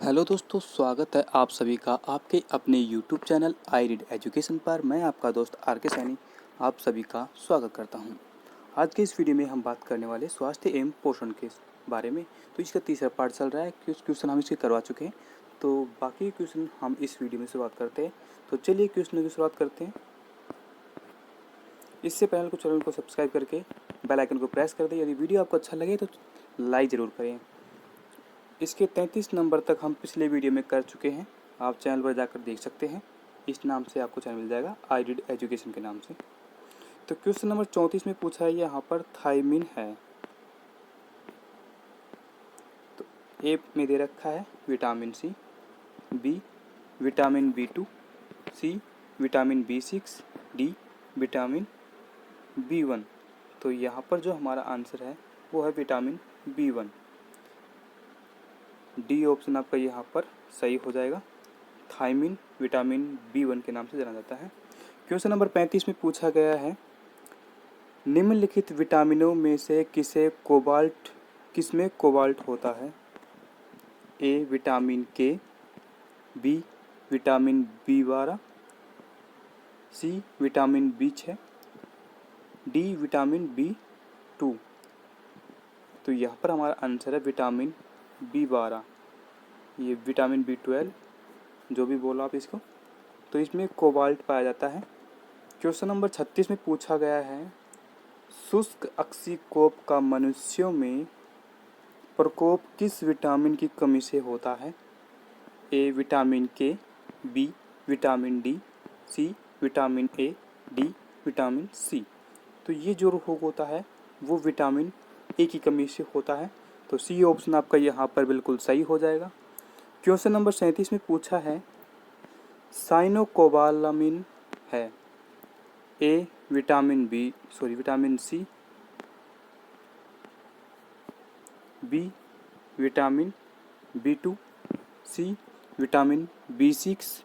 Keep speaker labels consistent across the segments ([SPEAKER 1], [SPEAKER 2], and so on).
[SPEAKER 1] Hello दोस्तों, स्वागत है आप सभी का आपके अपने YouTube channel I read education पर। मैं आपका दोस्त आर के सैनी आप सभी का स्वागत करता हूं। आज के इस वीडियो में हम बात करने वाले स्वास्थ्य एवं पोषण के बारे में। तो इसका तीसरा पार्ट चल रहा है, कुछ क्वेश्चन हम इसके करवा चुके हैं, तो बाकी क्वेश्चन हम इस वीडियो में शुरुआत करते हैं। तो चलिए क्वेश्चनों की शुरुआत करते हैं। इससे पहले चैनल को सब्सक्राइब करके बेल आइकन को प्रेस कर दें। यदि वीडियो आपको अच्छा लगे तो लाइक ज़रूर करें। इसके 33 नंबर तक हम पिछले वीडियो में कर चुके हैं, आप चैनल पर जाकर देख सकते हैं। इस नाम से आपको चैनल मिल जाएगा, आई रीड एजुकेशन के नाम से। तो क्वेश्चन नंबर 34 में पूछा है, यहाँ पर थायमिन है। तो ए में दे रखा है vitamin C, B vitamin B2, C vitamin B6, D vitamin B1। तो यहाँ पर जो हमारा आंसर है वो है विटामिन B1। डी ऑप्शन आपका यहाँ पर सही हो जाएगा। थायमिन विटामिन B1 के नाम से जाना जाता है। क्वेश्चन नंबर 35 में पूछा गया है, निम्नलिखित विटामिनों में से किसमें कोबाल्ट होता है? A vitamin K, B vitamin B12, C vitamin B6, D vitamin B2। तो यहाँ पर हमारा आंसर है विटामिन B12। ये विटामिन B12 जो भी बोलो आप इसको, तो इसमें कोबाल्ट पाया जाता है। क्वेश्चन नंबर 36 में पूछा गया है, शुष्क अक्सीकोप का मनुष्यों में प्रकोप किस विटामिन की कमी से होता है? A vitamin K, B vitamin D, C vitamin A, D vitamin C. तो ये जो रोग होता है वो विटामिन ए की कमी से होता है। तो सी ऑप्शन आपका यहाँ पर बिल्कुल सही हो जाएगा। क्वेश्चन नंबर 37 में पूछा है, साइनोकोबालामिन है। A vitamin C, B vitamin B2, C vitamin B6,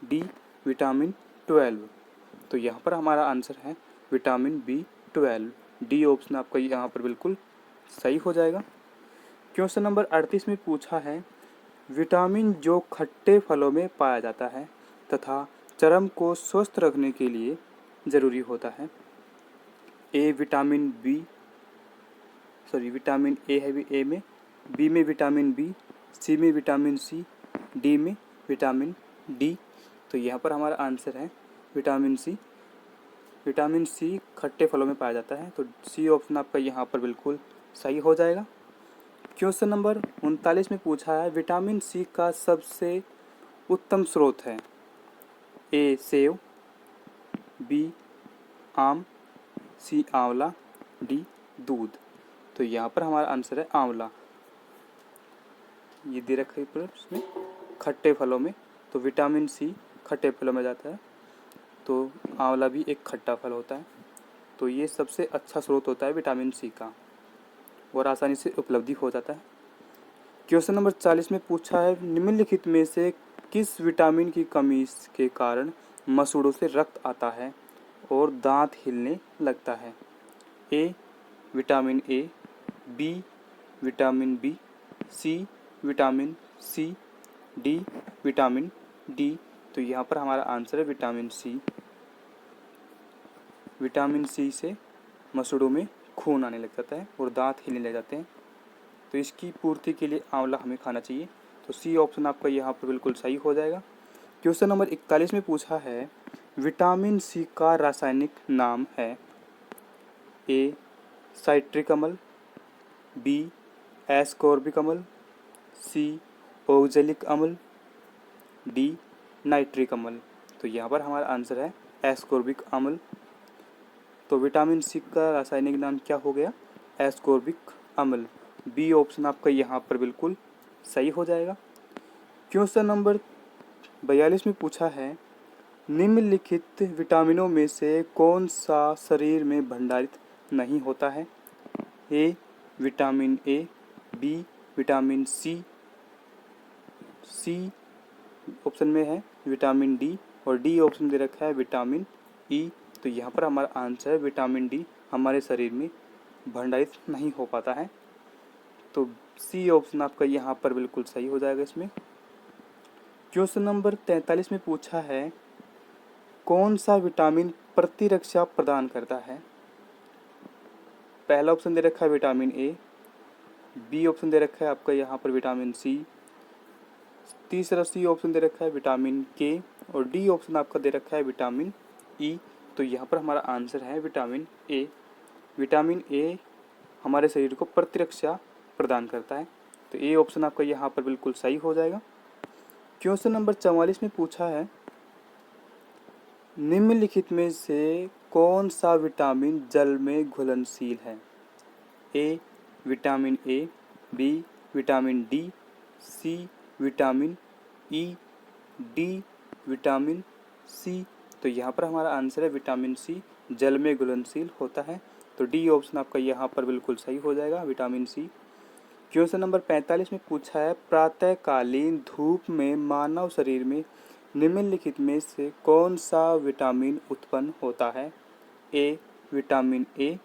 [SPEAKER 1] D vitamin 12। तो यहाँ पर हमारा आंसर है विटामिन B12। डी ऑप्शन आपका यहाँ पर बिल्कुल सही हो जाएगा। क्वेश्चन नंबर 38 में पूछा है, विटामिन जो खट्टे फलों में पाया जाता है तथा चर्म को स्वस्थ रखने के लिए ज़रूरी होता है। ए विटामिन ए है ए में, बी में विटामिन बी, सी में विटामिन सी, डी में विटामिन डी। तो यहाँ पर हमारा आंसर है विटामिन सी। विटामिन सी खट्टे फलों में पाया जाता है, तो सी ऑप्शन आपका यहाँ पर बिल्कुल सही हो जाएगा। क्वेश्चन नंबर 39 में पूछा है, विटामिन सी का सबसे उत्तम स्रोत है। ए सेव, बी आम, सी आंवला, डी दूध। तो यहाँ पर हमारा आंसर है आंवला। ये दे रखा है पर उसमें खट्टे फलों में, तो विटामिन सी खट्टे फलों में जाता है, तो आंवला भी एक खट्टा फल होता है। तो ये सबसे अच्छा स्रोत होता है विटामिन सी का और आसानी से उपलब्धि हो जाता है। क्वेश्चन नंबर 40 में पूछा है, निम्नलिखित में से किस विटामिन की कमी के कारण मसूड़ों से रक्त आता है और दांत हिलने लगता है? A vitamin A, B vitamin B, C vitamin C, D vitamin D. तो यहाँ पर हमारा आंसर है विटामिन सी। विटामिन सी से मसूड़ों में खून आने लग जाता है और दांत हिलने लग जाते हैं, तो इसकी पूर्ति के लिए आंवला हमें खाना चाहिए। तो सी ऑप्शन आपका यहाँ पर बिल्कुल सही हो जाएगा। क्वेश्चन नंबर 41 में पूछा है, विटामिन सी का रासायनिक नाम है। ए साइट्रिक अम्ल, बी एस्कॉर्बिक अम्ल, सी ओक्जेलिक अम्ल, डी नाइट्रिक अम्ल। तो यहाँ पर हमारा आंसर है एस्कॉर्बिक अम्ल। तो विटामिन सी का रासायनिक नाम क्या हो गया? एस्कॉर्बिक अम्ल। बी ऑप्शन आपका यहाँ पर बिल्कुल सही हो जाएगा। क्वेश्चन नंबर 42 में पूछा है, निम्नलिखित विटामिनों में से कौन सा शरीर में भंडारित नहीं होता है? A vitamin A, B vitamin C, C option में है विटामिन डी और डी ऑप्शन दे रखा है विटामिन ई। तो यहाँ पर हमारा आंसर है विटामिन डी हमारे शरीर में भंडारित नहीं हो पाता है। तो सी ऑप्शन आपका यहाँ पर बिल्कुल सही हो जाएगा इसमें। क्वेश्चन नंबर 43 में पूछा है कौन सा विटामिन प्रतिरक्षा प्रदान करता है। पहला ऑप्शन दे रखा है विटामिन ए, बी ऑप्शन दे रखा है आपका यहाँ पर विटामिन सी, तीसरा सी ऑप्शन दे रखा है विटामिन के, और डी ऑप्शन आपका दे रखा है विटामिन ई। तो यहाँ पर हमारा आंसर है विटामिन ए। विटामिन ए हमारे शरीर को प्रतिरक्षा प्रदान करता है, तो ए ऑप्शन आपका यहाँ पर बिल्कुल सही हो जाएगा। क्वेश्चन नंबर 44 में पूछा है निम्नलिखित में से कौन सा विटामिन जल में घुलनशील है। A vitamin A, B vitamin D, C vitamin E, D vitamin C. तो यहाँ पर हमारा आंसर है विटामिन सी जल में घुलनशील होता है, तो डी ऑप्शन आपका यहाँ पर बिल्कुल सही हो जाएगा विटामिन सी। क्वेश्चन नंबर 45 में पूछा है प्रातःकालीन धूप में मानव शरीर में निम्नलिखित में से कौन सा विटामिन उत्पन्न होता है। A vitamin A,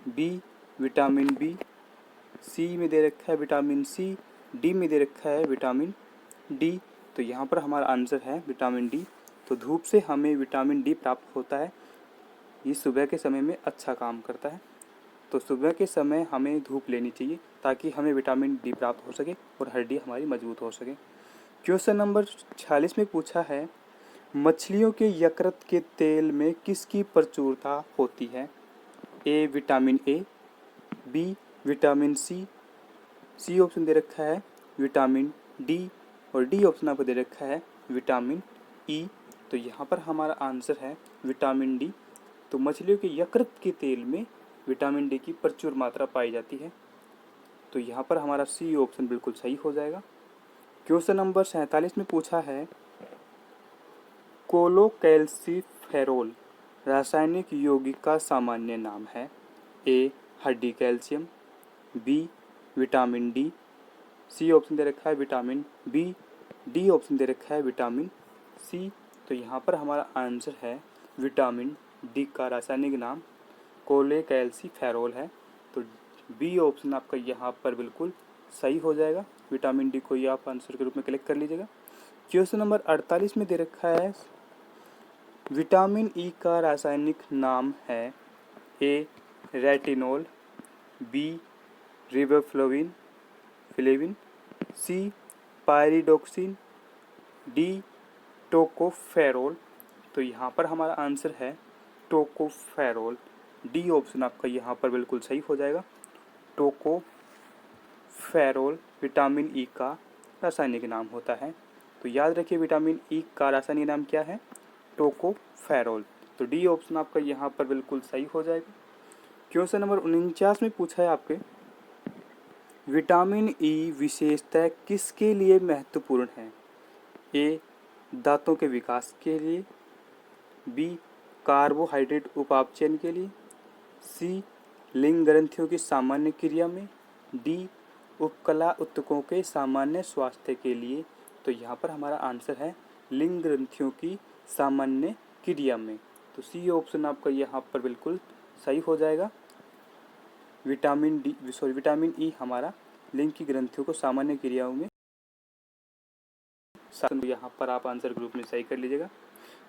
[SPEAKER 1] B vitamin B, C में दे रखा है विटामिन सी, डी में दे रखा है विटामिन डी। तो यहाँ पर हमारा आंसर है विटामिन डी। तो धूप से हमें विटामिन डी प्राप्त होता है, ये सुबह के समय में अच्छा काम करता है। तो सुबह के समय हमें धूप लेनी चाहिए ताकि हमें विटामिन डी प्राप्त हो सके और हड्डी हमारी मजबूत हो सके। क्वेश्चन नंबर 46 में पूछा है मछलियों के यकृत के तेल में किसकी प्रचुरता होती है। A vitamin A, B vitamin C, C option दे रखा है विटामिन डी, और डी ऑप्शन आपको दे रखा है विटामिन ई। तो यहाँ पर हमारा आंसर है विटामिन डी। तो मछलियों के यकृत के तेल में विटामिन डी की प्रचुर मात्रा पाई जाती है, तो यहाँ पर हमारा सी ऑप्शन बिल्कुल सही हो जाएगा। क्वेश्चन नंबर 47 में पूछा है कोलोकैल्सिफेरॉल रासायनिक यौगिक का सामान्य नाम है। ए हड्डी calcium, B vitamin D, C option दे रखा है विटामिन बी, डी ऑप्शन दे रखा है विटामिन सी। तो यहाँ पर हमारा आंसर है विटामिन डी का रासायनिक नाम कोलेकैल्सिफेरॉल है, तो बी ऑप्शन आपका यहाँ पर बिल्कुल सही हो जाएगा। विटामिन डी को ये आप आंसर के रूप में क्लिक कर लीजिएगा। क्वेश्चन नंबर 48 में दे रखा है विटामिन ई का रासायनिक नाम है। A retinol, B riboflavin, C pyridoxine, D tocopherol. तो यहाँ पर हमारा आंसर है टोकोफेरॉल। डी ऑप्शन आपका यहाँ पर बिल्कुल सही हो जाएगा। टोकोफेरॉल विटामिन ई का रासायनिक नाम होता है, तो याद रखिए विटामिन ई का रासायनिक नाम क्या है, टोकोफेरॉल। तो डी ऑप्शन आपका यहाँ पर बिल्कुल सही हो जाएगा। क्वेश्चन नंबर 49 में पूछा है आपके विटामिन ई विशेषतः किसके लिए महत्वपूर्ण है। ए दांतों के विकास के लिए, बी कार्बोहाइड्रेट उपापचयन के लिए, सी लिंग ग्रंथियों की सामान्य क्रिया में, डी उपकला ऊतकों के सामान्य स्वास्थ्य के लिए। तो यहाँ पर हमारा आंसर है लिंग ग्रंथियों की सामान्य क्रिया में, तो सी ऑप्शन आपका यहाँ पर बिल्कुल सही हो जाएगा। विटामिन ई हमारा लिंग की ग्रंथियों को सामान्य क्रियाओं में, यहाँ पर आप आंसर ग्रुप में सही कर लीजिएगा।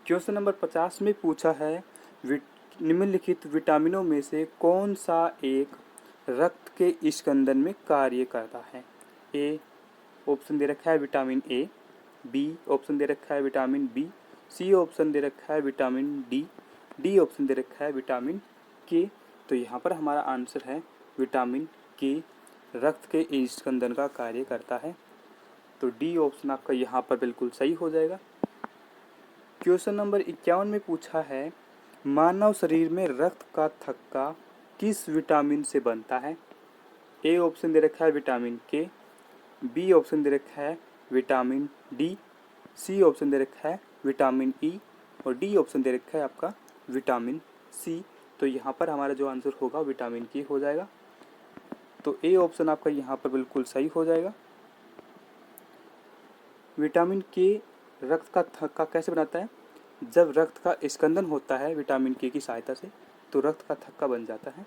[SPEAKER 1] क्वेश्चन नंबर 50 में पूछा है निम्नलिखित विटामिनों में से कौन सा एक रक्त के स्कंदन में कार्य करता है। ए ऑप्शन दे रखा है विटामिन ए, बी ऑप्शन दे रखा है विटामिन बी, सी ऑप्शन दे रखा है विटामिन डी, डी ऑप्शन दे रखा है विटामिन के। तो यहाँ पर हमारा आंसर है विटामिन के रक्त के स्कंदन का कार्य करता है, तो डी ऑप्शन आपका यहाँ पर बिल्कुल सही हो जाएगा। क्वेश्चन नंबर 51 में पूछा है मानव शरीर में रक्त का थक्का किस विटामिन से बनता है। ए ऑप्शन दे रखा है विटामिन के, बी ऑप्शन दे रखा है विटामिन डी, सी ऑप्शन दे रखा है विटामिन ई, और डी ऑप्शन दे रखा है आपका विटामिन सी। तो यहाँ पर हमारा जो आंसर होगा विटामिन के हो जाएगा, तो ए ऑप्शन आपका यहाँ पर बिल्कुल सही हो जाएगा। विटामिन के रक्त का थक्का कैसे बनाता है, जब रक्त का स्कंदन होता है विटामिन के की सहायता से तो रक्त का थक्का बन जाता है,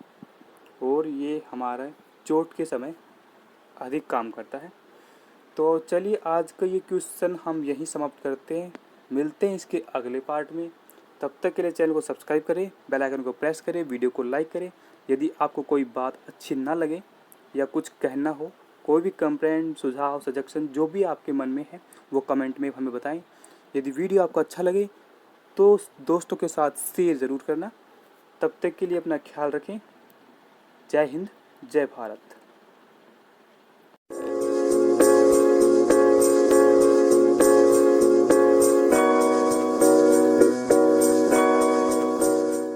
[SPEAKER 1] और ये हमारा चोट के समय अधिक काम करता है। तो चलिए आज का ये क्वेश्चन हम यहीं समाप्त करते हैं, मिलते हैं इसके अगले पार्ट में। तब तक के लिए चैनल को सब्सक्राइब करें, बेल आइकन को प्रेस करें, वीडियो को लाइक करें। यदि आपको कोई बात अच्छी ना लगे या कुछ कहना हो, कोई भी कंप्लेंट, सुझाव, सजेशन जो भी आपके मन में है वो कमेंट में हमें बताएं। यदि वीडियो आपको अच्छा लगे तो दोस्तों के साथ शेयर ज़रूर करना। तब तक के लिए अपना ख्याल रखें। जय हिंद, जय भारत।